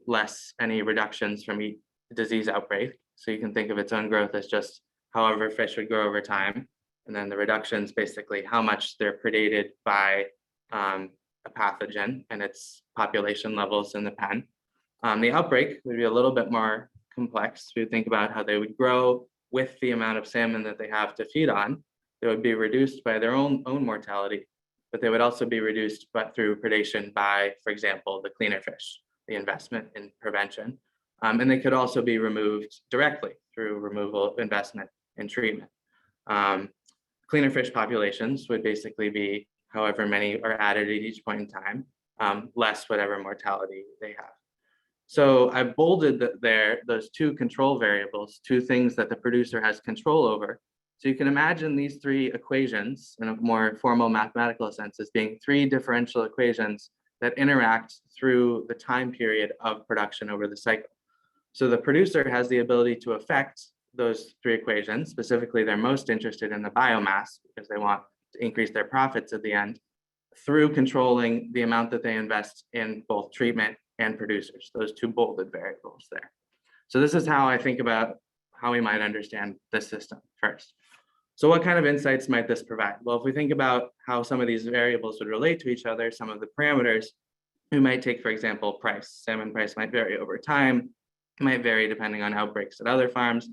less any reductions from each disease outbreak. So you can think of its own growth as just however fish would grow over time. And then the reductions, basically how much they're predated by a pathogen and its population levels in the pen. The outbreak would be a little bit more complex. We would think about how they would grow with the amount of salmon that they have to feed on. They would be reduced by their own mortality, but they would also be reduced through predation by, for example, the cleaner fish, the investment in prevention. And they could also be removed directly through removal, investment, and treatment. Cleaner fish populations would basically be however many are added at each point in time, less whatever mortality they have. So I've bolded those two control variables, two things that the producer has control over. So you can imagine these three equations in a more formal mathematical sense as being three differential equations that interact through the time period of production over the cycle. So the producer has the ability to affect those three equations. Specifically, they're most interested in the biomass because they want to increase their profits at the end through controlling the amount that they invest in both treatment and producers, those two bolded variables there. So this is how I think about how we might understand this system first. So what kind of insights might this provide? Well, if we think about how some of these variables would relate to each other, some of the parameters, we might take, for example, price. Salmon price might vary over time. It might vary depending on outbreaks at other farms.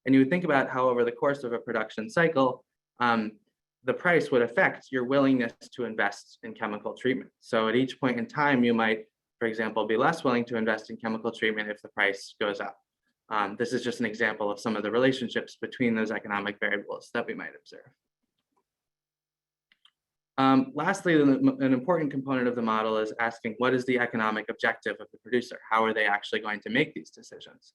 And you would think about how over the course of a production cycle, the price would affect your willingness to invest in chemical treatment. So at each point in time, you might, for example, be less willing to invest in chemical treatment if the price goes up. This is just an example of some of the relationships between those economic variables that we might observe. Lastly, an important component of the model is asking what is the economic objective of the producer? How are they actually going to make these decisions?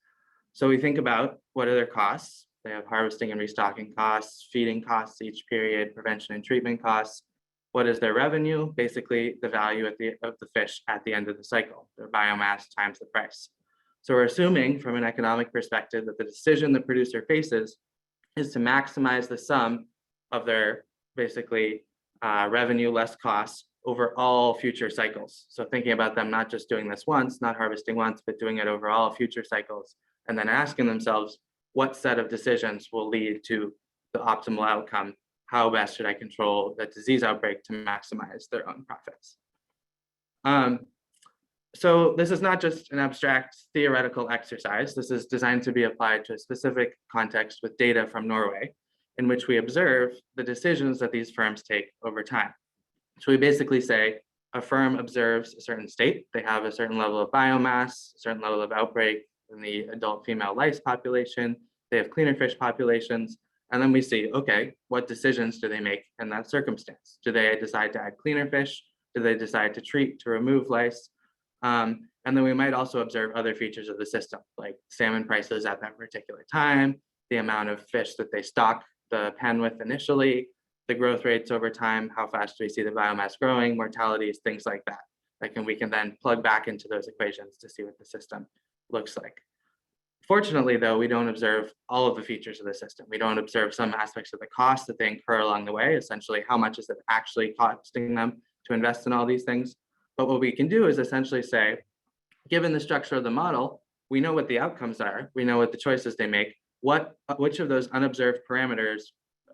So we think about what are their costs. They have harvesting and restocking costs, feeding costs each period, prevention and treatment costs. What is their revenue? Basically, the value of the fish at the end of the cycle, their biomass times the price. So we're assuming from an economic perspective that the decision the producer faces is to maximize the sum of their basically revenue less costs over all future cycles. So thinking about them not just doing this once, not harvesting once, but doing it over all future cycles, and then asking themselves, what set of decisions will lead to the optimal outcome? How best should I control the disease outbreak to maximize their own profits? So this is not just an abstract theoretical exercise. This is designed to be applied to a specific context with data from Norway, in which we observe the decisions that these firms take over time. So we basically say a firm observes a certain state. They have a certain level of biomass, a certain level of outbreak in the adult female lice population. They have cleaner fish populations. And then we see, okay, what decisions do they make in that circumstance? Do they decide to add cleaner fish? Do they decide to treat, to remove lice? And then we might also observe other features of the system, like salmon prices at that particular time, the amount of fish that they stock the pen width initially, the growth rates over time, how fast do we see the biomass growing, mortalities, things like that. We can then plug back into those equations to see what the system looks like. Fortunately, though, we don't observe all of the features of the system. We don't observe some aspects of the cost that they incur along the way, essentially how much is it actually costing them to invest in all these things. But what we can do is essentially say, given the structure of the model, we know what the outcomes are, we know what the choices they make, which of those unobserved parameters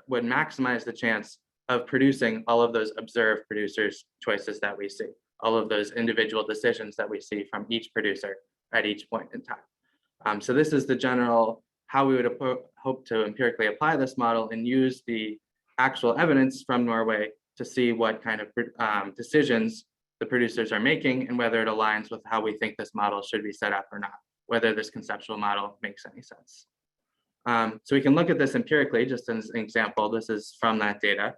would maximize the chance of producing all of those observed producers' choices that we see, all of those individual decisions that we see from each producer at each point in time. So this is the general how we would hope to empirically apply this model and use the actual evidence from Norway to see what kind of decisions the producers are making and whether it aligns with how we think this model should be set up or not, whether this conceptual model makes any sense. So we can look at this empirically, just as an example. This is from that data,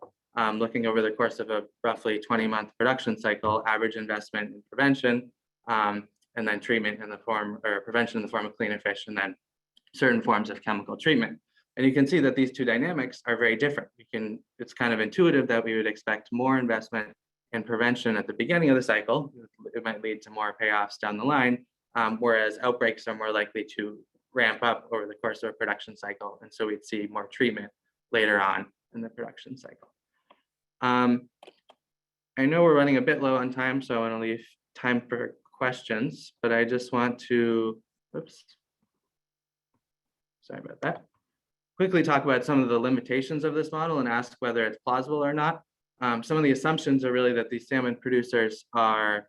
looking over the course of a roughly 20-month production cycle, average investment in prevention, and then treatment in the form, or prevention in the form of cleaner fish, and then certain forms of chemical treatment. And you can see that these two dynamics are very different. It's kind of intuitive that we would expect more investment in prevention at the beginning of the cycle. It might lead to more payoffs down the line, whereas outbreaks are more likely to ramp up over the course of a production cycle. And so we'd see more treatment later on in the production cycle. I know we're running a bit low on time, so I want to leave time for questions, but I just want to, sorry about that, quickly talk about some of the limitations of this model and ask whether it's plausible or not. Some of the assumptions are really that these salmon producers are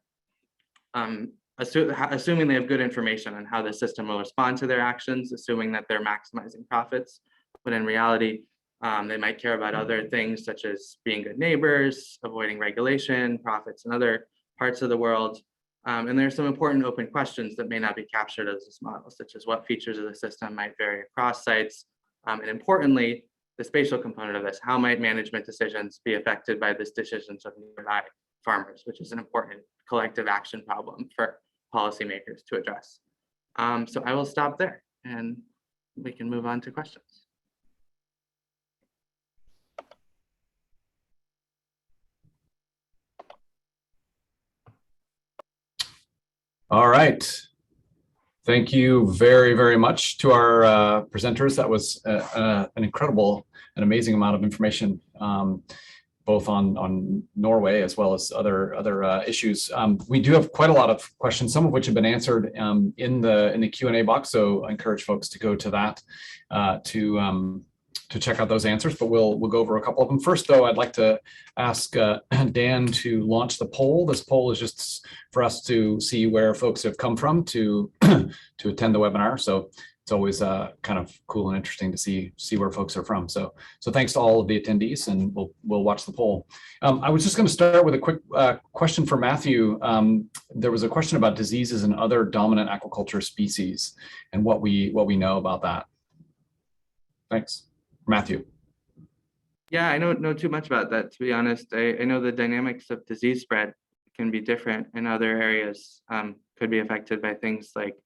assuming they have good information on how the system will respond to their actions, assuming that they're maximizing profits. But in reality, they might care about other things such as being good neighbors, avoiding regulation, profits in other parts of the world. And there's some important open questions that may not be captured as this model, such as what features of the system might vary across sites. And importantly, the spatial component of this, how might management decisions be affected by the decisions of nearby farmers, which is an important collective action problem for policymakers to address. So I will stop there and we can move on to questions. All right. Thank you very, very much to our presenters. That was an incredible and amazing amount of information, both on Norway as well as other issues. We do have quite a lot of questions, some of which have been answered in the Q&A box. So I encourage folks to go to that to check out those answers, but we'll go over a couple of them. First, though, I'd like to ask Dan to launch the poll. This poll is just for us to see where folks have come from to attend the webinar. So it's always kind of cool and interesting to see where folks are from. So thanks to all of the attendees, and we'll watch the poll. I was just going to start with a quick question for Matthew. There was a question about diseases and other dominant aquaculture species and what we know about that. Thanks. Matthew. Yeah, I don't know too much about that, to be honest. I know the dynamics of disease spread can be different in other areas, could be affected by things like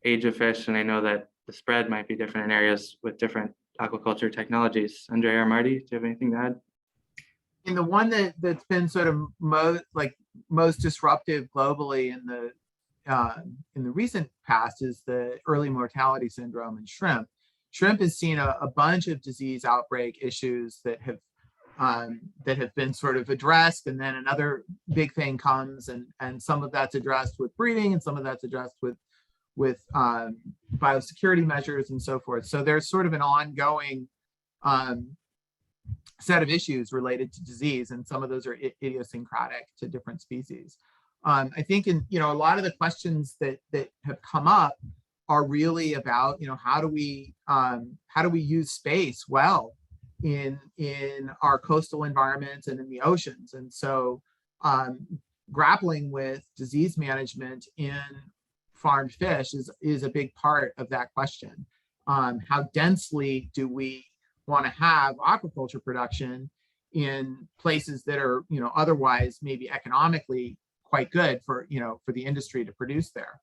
age of fish, and I know that the spread might be different in areas with different aquaculture technologies. Andre or Marty, do you have anything to add? And the one that's been sort of most disruptive globally in the recent past is the early mortality syndrome in shrimp. Shrimp has seen a bunch of disease outbreak issues that have been sort of addressed, and then another big thing comes, and some of that's addressed with breeding, and some of that's addressed with biosecurity measures and so forth. So there's sort of an ongoing set of issues related to disease, and some of those are idiosyncratic to different species. I think a lot of the questions that have come up are really about how do we use space well in our coastal environments and in the oceans, and so grappling with disease management in farmed fish is a big part of that question. How densely do we want to have aquaculture production in places that are otherwise maybe economically quite good for the industry to produce there,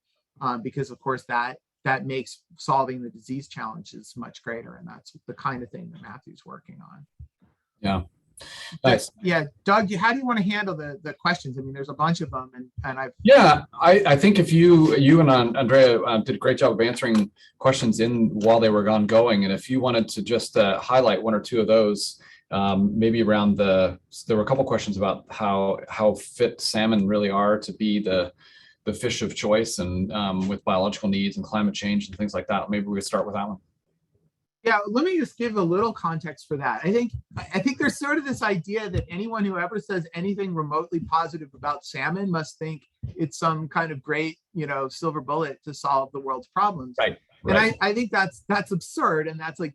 because of course that that makes solving the disease challenges much greater. And that's the kind of thing that Matthew's working on. Yeah. Nice. Yeah, Doug, how do you want to handle the questions? I mean, there's a bunch of them, and I think if you and Andrea did a great job of answering questions while they were ongoing, and if you wanted to just highlight one or two of those, maybe around there were a couple questions about how fit salmon really are to be the fish of choice, and with biological needs and climate change and things like that. Maybe we could start with that one. Yeah, let me just give a little context for that. I think there's sort of this idea that anyone who ever says anything remotely positive about salmon must think it's some kind of great, silver bullet to solve the world's problems. Right. And I think that's absurd, and that's like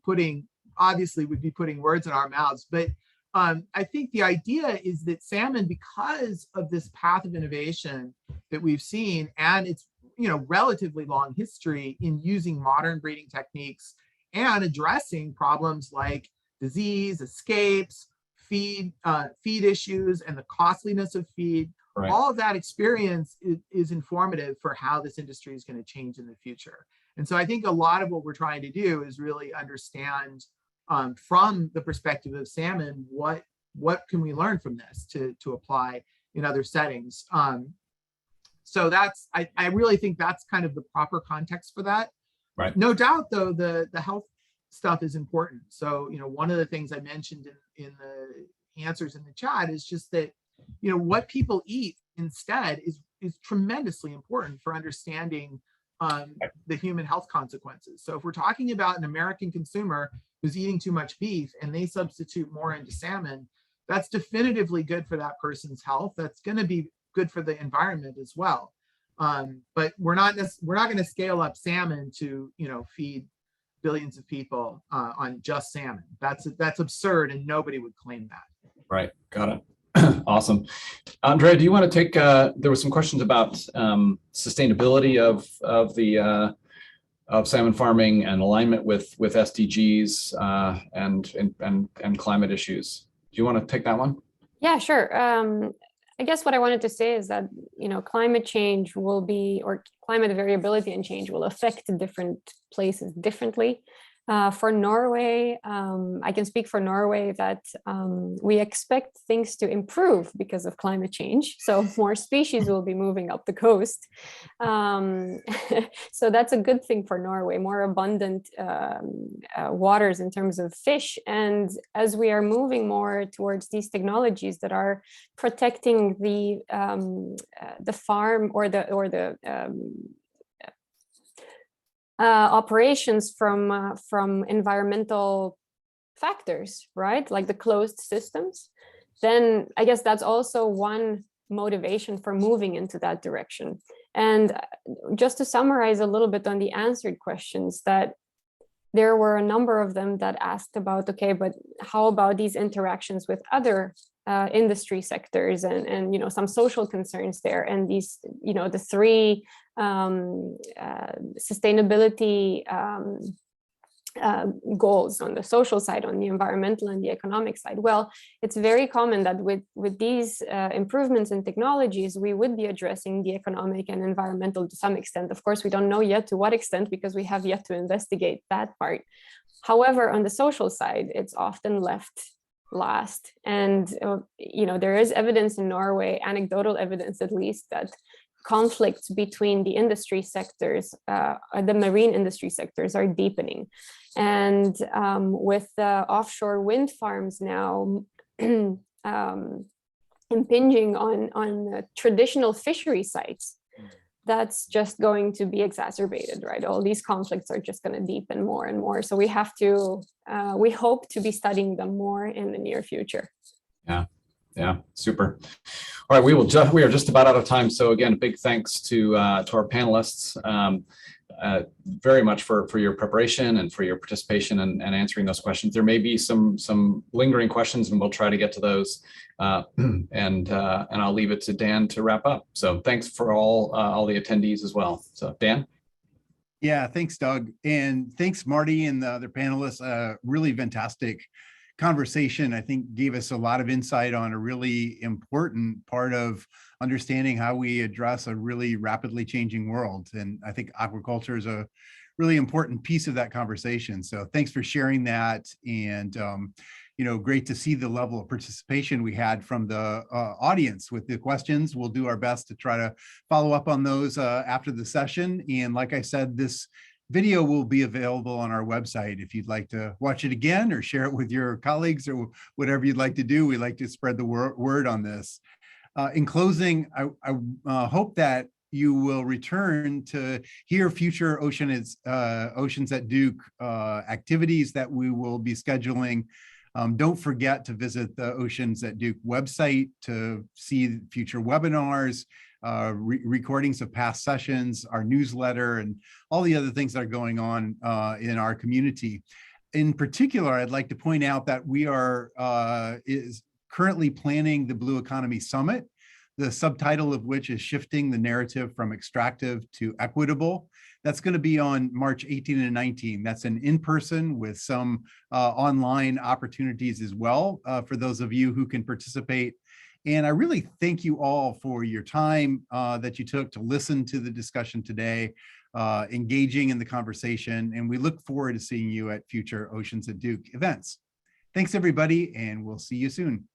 obviously would be putting words in our mouths. But I think the idea is that salmon, because of this path of innovation that we've seen, and its relatively long history in using modern breeding techniques and addressing problems like disease, escapes, feed issues, and the costliness of feed. Right. All of that experience is informative for how this industry is going to change in the future. And so I think a lot of what we're trying to do is really understand from the perspective of salmon, what can we learn from this to apply in other settings. So I really think that's kind of the proper context for that. Right. No doubt, though, the health stuff is important. So, one of the things I mentioned in the answers in the chat is just that, what people eat instead is tremendously important for understanding the human health consequences. So if we're talking about an American consumer who's eating too much beef and they substitute more into salmon, that's definitively good for that person's health. That's going to be good for the environment as well. But we're not going to scale up salmon to feed billions of people on just salmon. That's absurd, and nobody would claim that. Right, got it. Awesome. Andrea, do you want to take? There were some questions about sustainability of salmon farming and alignment with SDGs and climate issues. Do you want to take that one? Yeah, sure. I guess what I wanted to say is that, climate change or climate variability and change will affect different places differently. For Norway, I can speak for Norway that we expect things to improve because of climate change. So more species will be moving up the coast. So that's a good thing for Norway, more abundant waters in terms of fish. And as we are moving more towards these technologies that are protecting the farm or the operations from environmental factors, right? Like the closed systems, then I guess that's also one motivation for moving into that direction. And just to summarize a little bit on the answered questions, that there were a number of them that asked about, okay, but how about these interactions with other industry sectors and some social concerns there, and these the three sustainability goals on the social side, on the environmental and the economic side. Well, it's very common that with these improvements in technologies, we would be addressing the economic and environmental to some extent. Of course, we don't know yet to what extent, because we have yet to investigate that part. However, on the social side, it's often left last. And there is evidence in Norway, anecdotal evidence at least, that conflicts between the industry sectors, the marine industry sectors, are deepening. And with the offshore wind farms now impinging on traditional fishery sites, that's just going to be exacerbated, right? All these conflicts are just going to deepen more and more. So we have to, we hope to be studying them more in the near future. Yeah, super. All right, we are just about out of time. So again, a big thanks to our panelists very much for your preparation and for your participation and answering those questions. There may be some lingering questions, and we'll try to get to those. And I'll leave it to Dan to wrap up. So thanks for all the attendees as well. So Dan. Yeah, thanks, Doug. And thanks, Marty and the other panelists. Really fantastic conversation, I think, gave us a lot of insight on a really important part of understanding how we address a really rapidly changing world. And I think aquaculture is a really important piece of that conversation. So thanks for sharing that. And great to see the level of participation we had from the audience with the questions. We'll do our best to try to follow up on those after the session. And like I said, this video will be available on our website if you'd like to watch it again or share it with your colleagues or whatever you'd like to do. We like to spread the word on this. In closing, I hope that you will return to hear future Oceans at Duke activities that we will be scheduling. Don't forget to visit the Oceans at Duke website to see future webinars, recordings of past sessions, our newsletter, and all the other things that are going on in our community. In particular, I'd like to point out that we are currently planning the Blue Economy Summit, the subtitle of which is Shifting the Narrative from Extractive to Equitable. That's going to be on March 18 and 19. That's an in-person with some online opportunities as well for those of you who can participate. And I really thank you all for your time that you took to listen to the discussion today, engaging in the conversation, and we look forward to seeing you at future Oceans at Duke events. Thanks, everybody, and we'll see you soon.